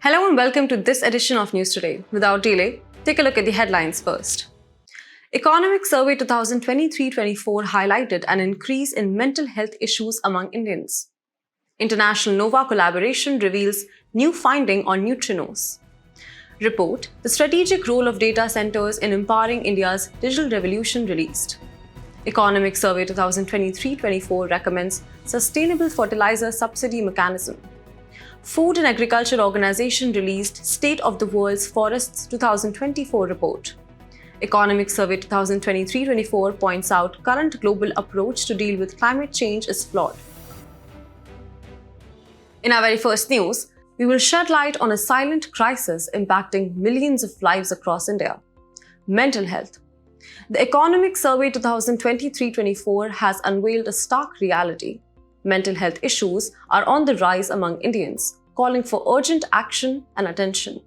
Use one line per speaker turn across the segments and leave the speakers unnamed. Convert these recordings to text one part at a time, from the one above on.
Hello and welcome to this edition of News Today. Without delay, take a look at the headlines first. Economic Survey 2023-24 highlighted an increase in mental health issues among Indians. International NOVA collaboration reveals new finding on neutrinos. Report, the strategic role of data centers in empowering India's digital revolution released. Economic Survey 2023-24 recommends sustainable fertilizer subsidy mechanism. Food and Agriculture Organization released State of the World's Forests 2024 report. Economic Survey 2023-24 points out current global approach to deal with climate change is flawed. In our very first news, we will shed light on a silent crisis impacting millions of lives across India: mental health. The Economic Survey 2023-24 has unveiled a stark reality. Mental health issues are on the rise among Indians, calling for urgent action and attention.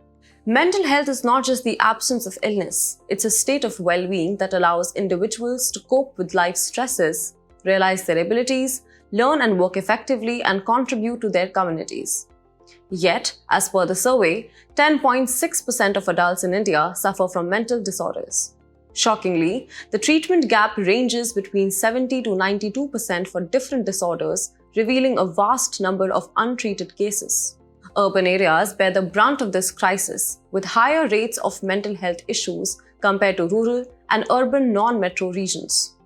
Mental health is not just the absence of illness, it's a state of well-being that allows individuals to cope with life's stresses, realize their abilities, learn and work effectively, and contribute to their communities. Yet, as per the survey, 10.6% of adults in India suffer from mental disorders. Shockingly, the treatment gap ranges between 70 to 92% for different disorders, revealing a vast number of untreated cases. Urban areas bear the brunt of this crisis, with higher rates of mental health issues compared to rural and urban non-metro regions.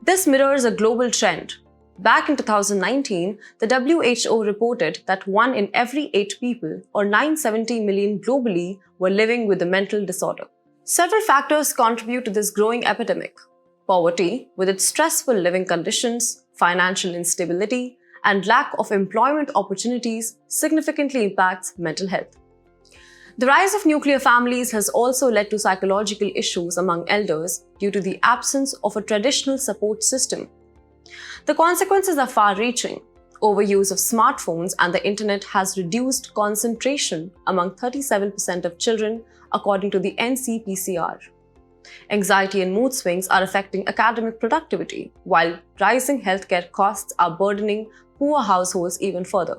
This mirrors a global trend. Back in 2019, the WHO reported that 1 in every 8 people, or 970 million globally, were living with a mental disorder. Several factors contribute to this growing epidemic. Poverty, with its stressful living conditions, financial instability, and lack of employment opportunities, significantly impacts mental health. The rise of nuclear families has also led to psychological issues among elders due to the absence of a traditional support system. The consequences are far-reaching. Overuse of smartphones and the internet has reduced concentration among 37% of children, according to the NCPCR. Anxiety and mood swings are affecting academic productivity, while rising healthcare costs are burdening poor households even further.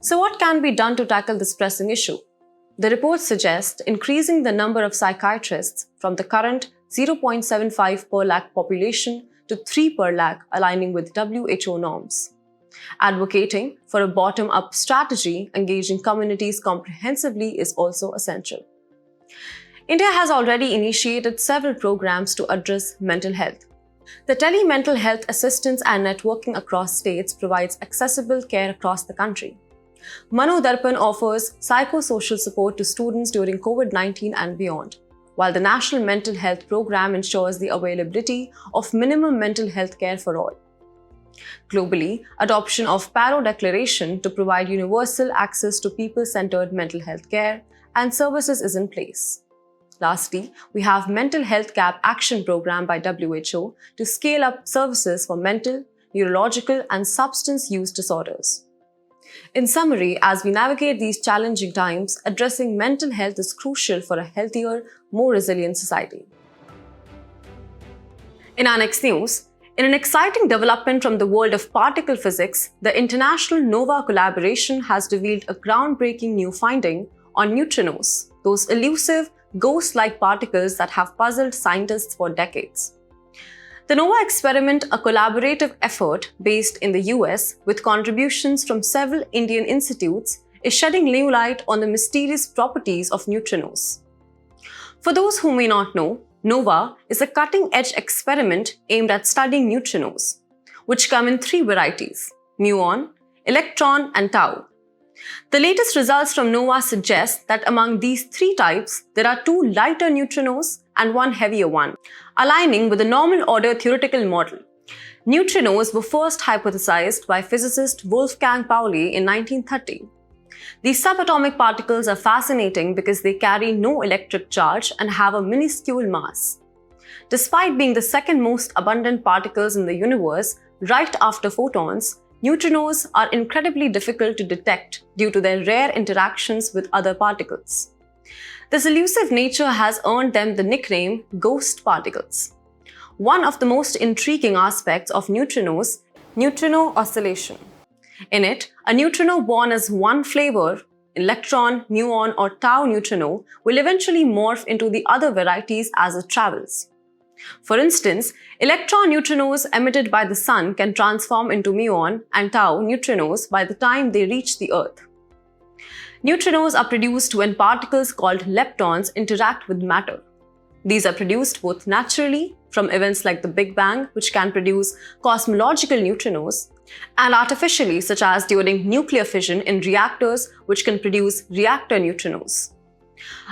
So what can be done to tackle this pressing issue? The report suggests increasing the number of psychiatrists from the current 0.75 per lakh population to 3 per lakh, aligning with WHO norms. Advocating for a bottom-up strategy engaging communities comprehensively is also essential. India has already initiated several programs to address mental health. The Tele-Mental Health Assistance and Networking across states provides accessible care across the country. Mano Darpan offers psychosocial support to students during COVID-19 and beyond, while the National Mental Health Program ensures the availability of minimum mental health care for all. Globally, adoption of Paro Declaration to provide universal access to people-centered mental health care and services is in place. Lastly, we have Mental Health Gap Action Program by WHO to scale up services for mental, neurological, and substance use disorders. In summary, as we navigate these challenging times, addressing mental health is crucial for a healthier, more resilient society. In our next news, in an exciting development from the world of particle physics, the international NOVA collaboration has revealed a groundbreaking new finding on neutrinos, those elusive, ghost-like particles that have puzzled scientists for decades. The NOVA experiment, a collaborative effort based in the US with contributions from several Indian institutes, is shedding new light on the mysterious properties of neutrinos. For those who may not know, NOVA is a cutting-edge experiment aimed at studying neutrinos, which come in 3 varieties: muon, electron, and tau. The latest results from NOVA suggest that among these 3 types, there are 2 lighter neutrinos and 1 heavier one, aligning with the normal order theoretical model. Neutrinos were first hypothesized by physicist Wolfgang Pauli in 1930. These subatomic particles are fascinating because they carry no electric charge and have a minuscule mass. Despite being the second most abundant particles in the universe, right after photons, neutrinos are incredibly difficult to detect due to their rare interactions with other particles. This elusive nature has earned them the nickname ghost particles. One of the most intriguing aspects of neutrinos, neutrino oscillation. In it, a neutrino born as one flavor electron, muon, or tau neutrino will eventually morph into the other varieties as it travels. For instance, electron neutrinos emitted by the Sun can transform into muon and tau neutrinos by the time they reach the Earth. Neutrinos are produced when particles called leptons interact with matter. These are produced both naturally from events like the Big Bang, which can produce cosmological neutrinos, and artificially, such as during nuclear fission in reactors, which can produce reactor neutrinos.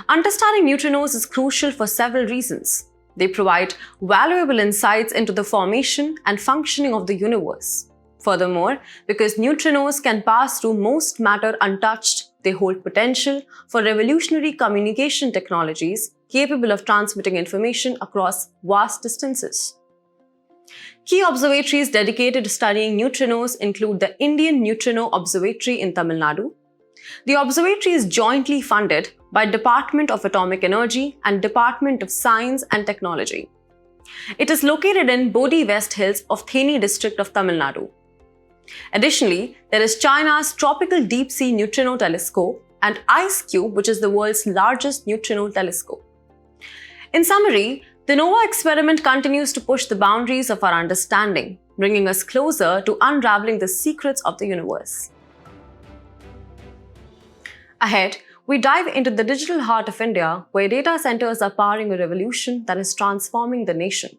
Understanding neutrinos is crucial for several reasons. They provide valuable insights into the formation and functioning of the universe. Furthermore, because neutrinos can pass through most matter untouched, they hold potential for revolutionary communication technologies capable of transmitting information across vast distances. Key observatories dedicated to studying neutrinos include the Indian Neutrino Observatory in Tamil Nadu. The observatory is jointly funded by Department of Atomic Energy and Department of Science and Technology. It is located in Bodhi West Hills of Theni district of Tamil Nadu. Additionally, there is China's Tropical Deep Sea Neutrino Telescope and IceCube, which is the world's largest neutrino telescope. In summary, the NOVA experiment continues to push the boundaries of our understanding, bringing us closer to unraveling the secrets of the universe. Ahead, we dive into the digital heart of India, where data centers are powering a revolution that is transforming the nation.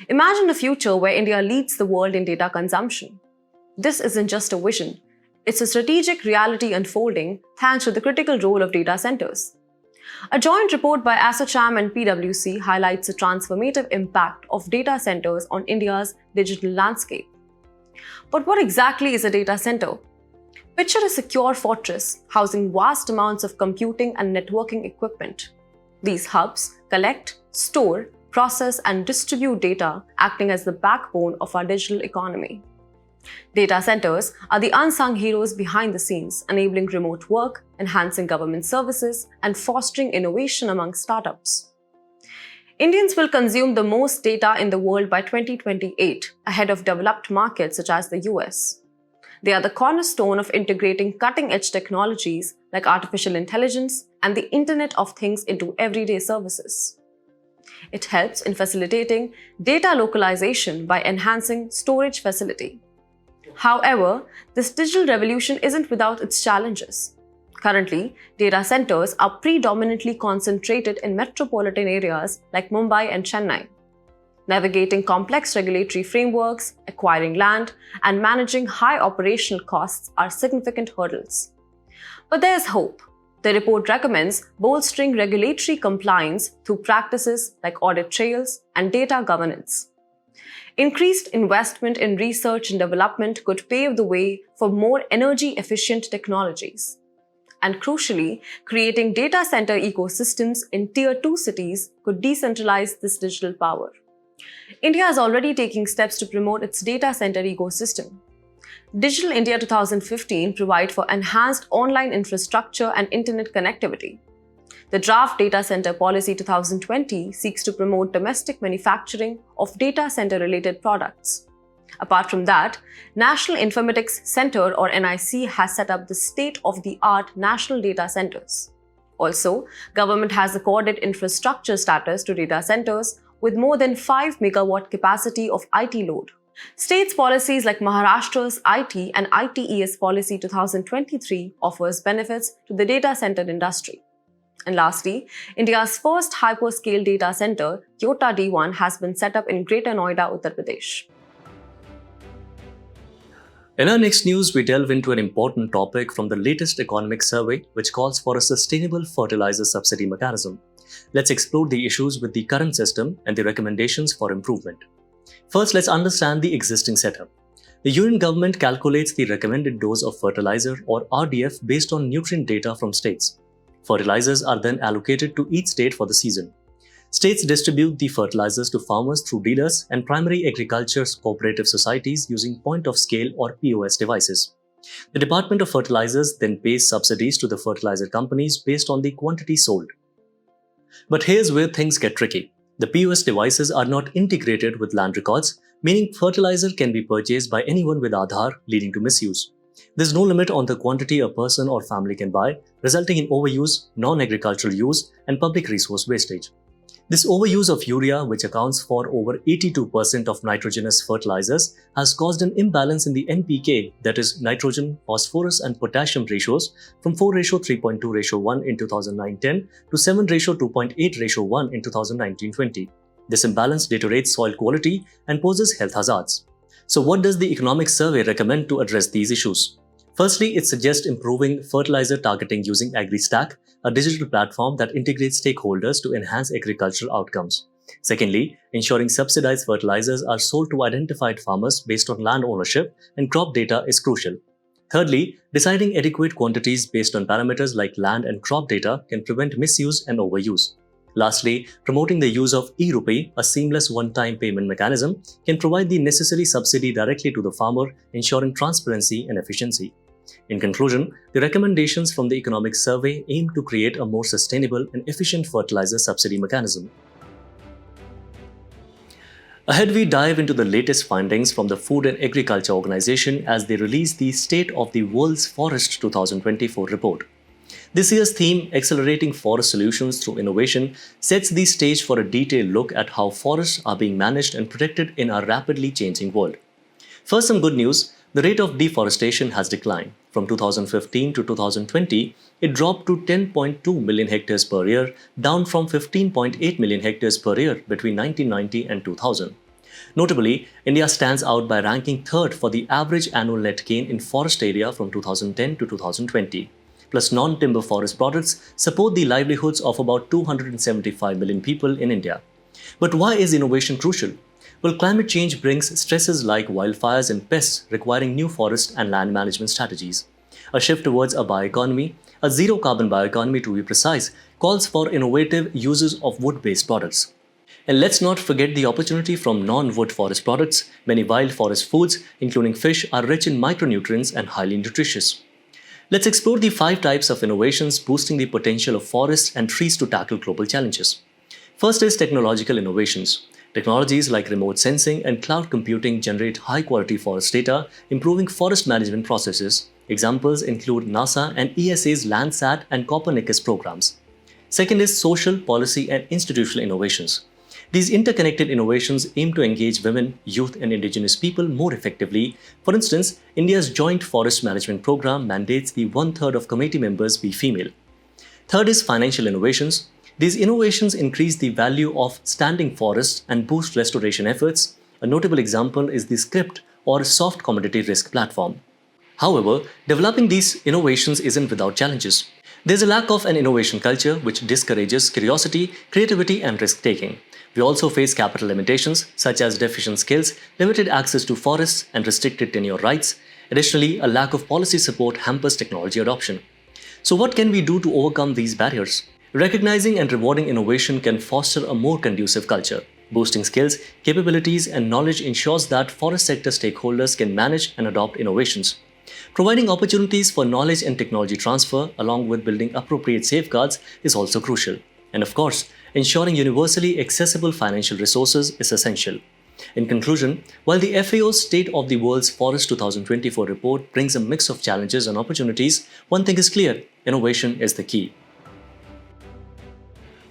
Imagine a future where India leads the world in data consumption. This isn't just a vision, it's a strategic reality unfolding thanks to the critical role of data centers. A joint report by ASSOCHAM and PwC highlights the transformative impact of data centers on India's digital landscape. But what exactly is a data center? Picture a secure fortress housing vast amounts of computing and networking equipment. These hubs collect, store, process, and distribute data, acting as the backbone of our digital economy. Data centers are the unsung heroes behind the scenes, enabling remote work, enhancing government services, and fostering innovation among startups. Indians will consume the most data in the world by 2028, ahead of developed markets such as the US. They are the cornerstone of integrating cutting-edge technologies like artificial intelligence and the Internet of Things into everyday services. It helps in facilitating data localization by enhancing storage facility. However, this digital revolution isn't without its challenges. Currently, data centers are predominantly concentrated in metropolitan areas like Mumbai and Chennai. Navigating complex regulatory frameworks, acquiring land, and managing high operational costs are significant hurdles. But there's hope. The report recommends bolstering regulatory compliance through practices like audit trails and data governance. Increased investment in research and development could pave the way for more energy-efficient technologies. And crucially, creating data center ecosystems in Tier 2 cities could decentralize this digital power. India is already taking steps to promote its data center ecosystem. Digital India 2015 provides for enhanced online infrastructure and internet connectivity. The Draft Data Center Policy 2020 seeks to promote domestic manufacturing of data center-related products. Apart from that, National Informatics Center or NIC has set up the state-of-the-art national data centers. Also, government has accorded infrastructure status to data centers with more than 5 megawatt capacity of IT load. States' policies like Maharashtra's IT and ITES Policy 2023 offers benefits to the data center industry. And lastly, India's first hyperscale data center, Yota D1, has been set up in Greater Noida, Uttar Pradesh.
In our next news, we delve into an important topic from the latest economic survey, which calls for a sustainable fertilizer subsidy mechanism. Let's explore the issues with the current system and the recommendations for improvement. First, let's understand the existing setup. The union government calculates the recommended dose of fertilizer or RDF based on nutrient data from states. Fertilizers are then allocated to each state for the season. States distribute the fertilizers to farmers through dealers and primary agriculture cooperative societies using point-of-sale or POS devices. The Department of Fertilizers then pays subsidies to the fertilizer companies based on the quantity sold. But here's where things get tricky. The POS devices are not integrated with land records, meaning fertilizer can be purchased by anyone with Aadhaar, leading to misuse. There's no limit on the quantity a person or family can buy, resulting in overuse, non-agricultural use, and public resource wastage. This overuse of urea, which accounts for over 82% of nitrogenous fertilizers, has caused an imbalance in the NPK, that is nitrogen, phosphorus and potassium ratios, from 4:3.2:1 in 2009-10 to 7:2.8:1 in 2019-20. This imbalance deteriorates soil quality and poses health hazards. So what does the Economic Survey recommend to address these issues? Firstly, it suggests improving fertilizer targeting using AgriStack, a digital platform that integrates stakeholders to enhance agricultural outcomes. Secondly, ensuring subsidized fertilizers are sold to identified farmers based on land ownership and crop data is crucial. Thirdly, deciding adequate quantities based on parameters like land and crop data can prevent misuse and overuse. Lastly, promoting the use of e-rupee, a seamless one-time payment mechanism, can provide the necessary subsidy directly to the farmer, ensuring transparency and efficiency. In conclusion, the recommendations from the Economic Survey aim to create a more sustainable and efficient fertilizer subsidy mechanism. Ahead, we dive into the latest findings from the Food and Agriculture Organization as they release the State of the World's Forest 2024 report. This year's theme, Accelerating Forest Solutions Through Innovation, sets the stage for a detailed look at how forests are being managed and protected in our rapidly changing world. First, some good news. The rate of deforestation has declined. From 2015 to 2020, it dropped to 10.2 million hectares per year, down from 15.8 million hectares per year between 1990 and 2000. Notably, India stands out by ranking third for the average annual net gain in forest area from 2010 to 2020. Plus, non-timber forest products support the livelihoods of about 275 million people in India. But why is innovation crucial? Well, climate change brings stresses like wildfires and pests requiring new forest and land management strategies. A shift towards a bioeconomy, a zero-carbon bioeconomy to be precise, calls for innovative uses of wood-based products. And let's not forget the opportunity from non-wood forest products. Many wild forest foods, including fish, are rich in micronutrients and highly nutritious. Let's explore the 5 types of innovations boosting the potential of forests and trees to tackle global challenges. First is technological innovations. Technologies like remote sensing and cloud computing generate high-quality forest data, improving forest management processes. Examples include NASA and ESA's Landsat and Copernicus programs. Second is social, policy, and institutional innovations. These interconnected innovations aim to engage women, youth, and indigenous people more effectively. For instance, India's Joint Forest Management Program mandates the 1/3 of committee members be female. Third is financial innovations. These innovations increase the value of standing forests and boost restoration efforts. A notable example is the SCRIPT or Soft Commodity Risk Platform. However, developing these innovations isn't without challenges. There's a lack of an innovation culture which discourages curiosity, creativity, and risk-taking. We also face capital limitations such as deficient skills, limited access to forests, and restricted tenure rights. Additionally, a lack of policy support hampers technology adoption. So what can we do to overcome these barriers? Recognizing and rewarding innovation can foster a more conducive culture. Boosting skills, capabilities, and knowledge ensures that forest sector stakeholders can manage and adopt innovations. Providing opportunities for knowledge and technology transfer, along with building appropriate safeguards, is also crucial. And of course, ensuring universally accessible financial resources is essential. In conclusion, while the FAO's State of the World's Forest 2024 report brings a mix of challenges and opportunities, one thing is clear: innovation is the key.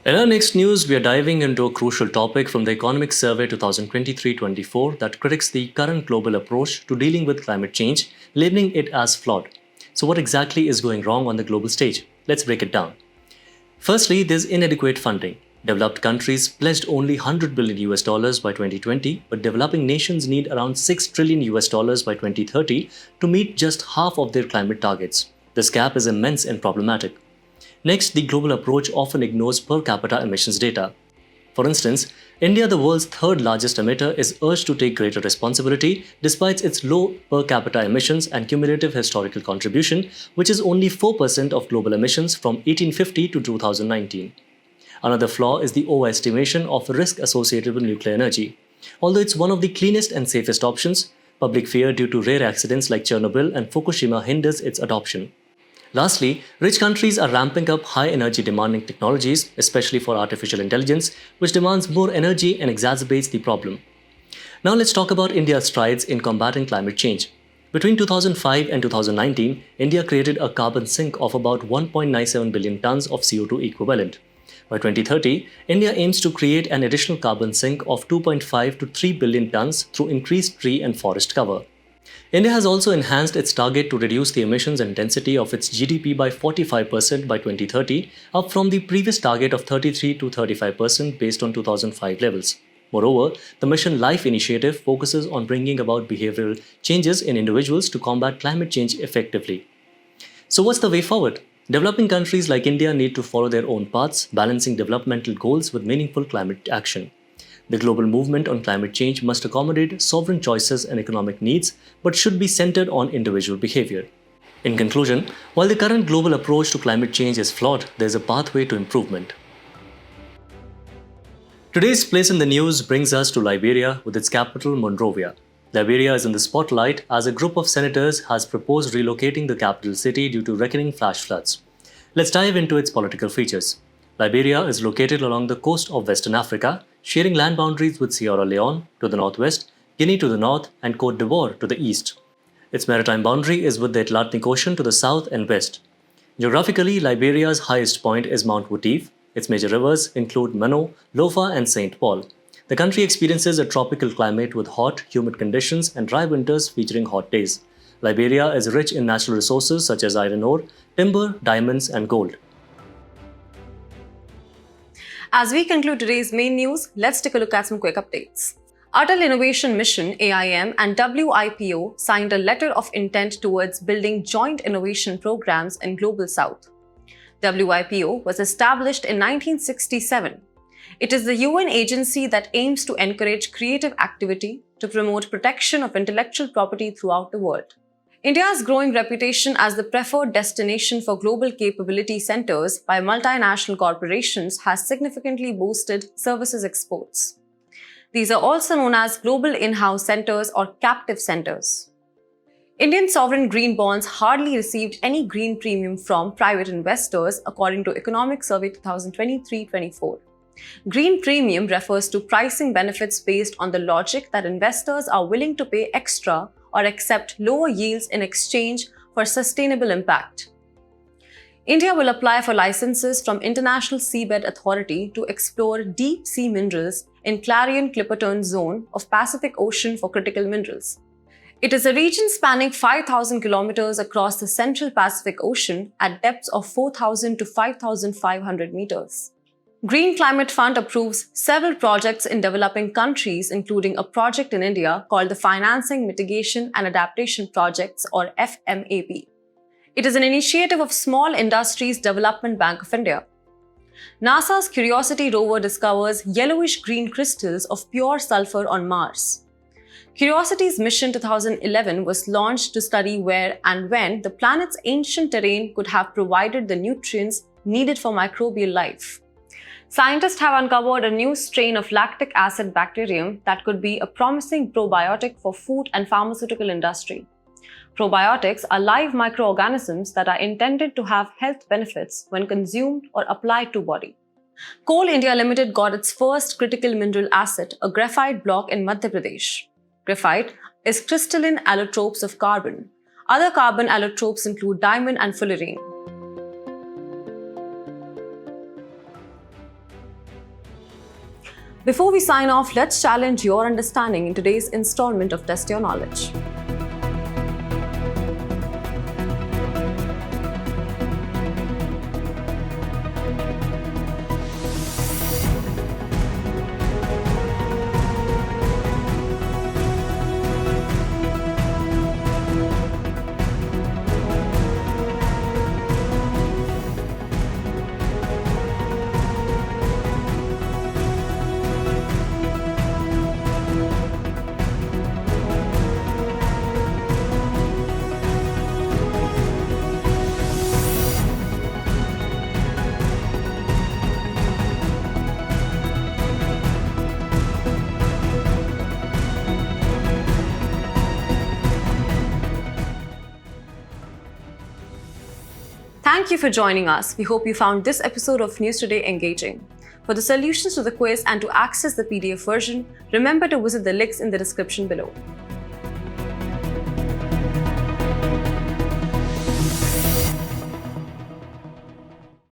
In our next news, we are diving into a crucial topic from the Economic Survey 2023-24 that critiques the current global approach to dealing with climate change, labeling it as flawed. So what exactly is going wrong on the global stage? Let's break it down. Firstly, there's inadequate funding. Developed countries pledged only $100 billion by 2020, but developing nations need around $6 trillion by 2030 to meet just half of their climate targets. This gap is immense and problematic. Next, the global approach often ignores per capita emissions data. For instance, India, the world's third largest emitter, is urged to take greater responsibility despite its low per capita emissions and cumulative historical contribution, which is only 4% of global emissions from 1850 to 2019. Another flaw is the overestimation of risk associated with nuclear energy. Although it's one of the cleanest and safest options, public fear due to rare accidents like Chernobyl and Fukushima hinders its adoption. Lastly, rich countries are ramping up high-energy demanding technologies, especially for artificial intelligence, which demands more energy and exacerbates the problem. Now let's talk about India's strides in combating climate change. Between 2005 and 2019, India created a carbon sink of about 1.97 billion tons of CO2 equivalent. By 2030, India aims to create an additional carbon sink of 2.5 to 3 billion tons through increased tree and forest cover. India has also enhanced its target to reduce the emissions intensity of its GDP by 45% by 2030, up from the previous target of 33 to 35% based on 2005 levels. Moreover, the Mission Life initiative focuses on bringing about behavioral changes in individuals to combat climate change effectively. So what's the way forward? Developing countries like India need to follow their own paths, balancing developmental goals with meaningful climate action. The global movement on climate change must accommodate sovereign choices and economic needs, but should be centered on individual behavior. In conclusion, while the current global approach to climate change is flawed, there is a pathway to improvement. Today's place in the news brings us to Liberia with its capital Monrovia. Liberia is in the spotlight as a group of senators has proposed relocating the capital city due to recurring flash floods. Let's dive into its political features. Liberia is located along the coast of Western Africa, sharing land boundaries with Sierra Leone to the northwest, Guinea to the north, and Côte d'Ivoire to the east. Its maritime boundary is with the Atlantic Ocean to the south and west. Geographically, Liberia's highest point is Mount Wutif. Its major rivers include Mano, Lofa, and St. Paul. The country experiences a tropical climate with hot, humid conditions and dry winters featuring hot days. Liberia is rich in natural resources such as iron ore, timber, diamonds, and gold.
As we conclude today's main news, let's take a look at some quick updates. Atal Innovation Mission (AIM) and WIPO signed a letter of intent towards building joint innovation programs in Global South. WIPO was established in 1967. It is the UN agency that aims to encourage creative activity to promote protection of intellectual property throughout the world. India's growing reputation as the preferred destination for global capability centers by multinational corporations has significantly boosted services exports. These are also known as global in-house centers or captive centers. Indian sovereign green bonds hardly received any green premium from private investors according to Economic Survey 2023-24. Green premium refers to pricing benefits based on the logic that investors are willing to pay extra or accept lower yields in exchange for sustainable impact. India will apply for licenses from International Seabed Authority to explore deep sea minerals in Clarion-Clipperton Zone of Pacific Ocean for critical minerals. It is a region spanning 5,000 kilometers across the central Pacific Ocean at depths of 4,000 to 5,500 meters. Green Climate Fund approves several projects in developing countries, including a project in India called the Financing, Mitigation and Adaptation Projects or FMAP. It is an initiative of Small Industries Development Bank of India. NASA's Curiosity rover discovers yellowish-green crystals of pure sulfur on Mars. Curiosity's mission 2011 was launched to study where and when the planet's ancient terrain could have provided the nutrients needed for microbial life. Scientists have uncovered a new strain of lactic acid bacterium that could be a promising probiotic for food and pharmaceutical industry. Probiotics are live microorganisms that are intended to have health benefits when consumed or applied to body. Coal India Limited got its first critical mineral asset, a graphite block in Madhya Pradesh. Graphite is crystalline allotropes of carbon. Other carbon allotropes include diamond and fullerene. Before we sign off, let's challenge your understanding in today's installment of Test Your Knowledge. Thank you for joining us. We hope you found this episode of News Today engaging. For the solutions to the quiz and to access the PDF version, remember to visit the links in the description below.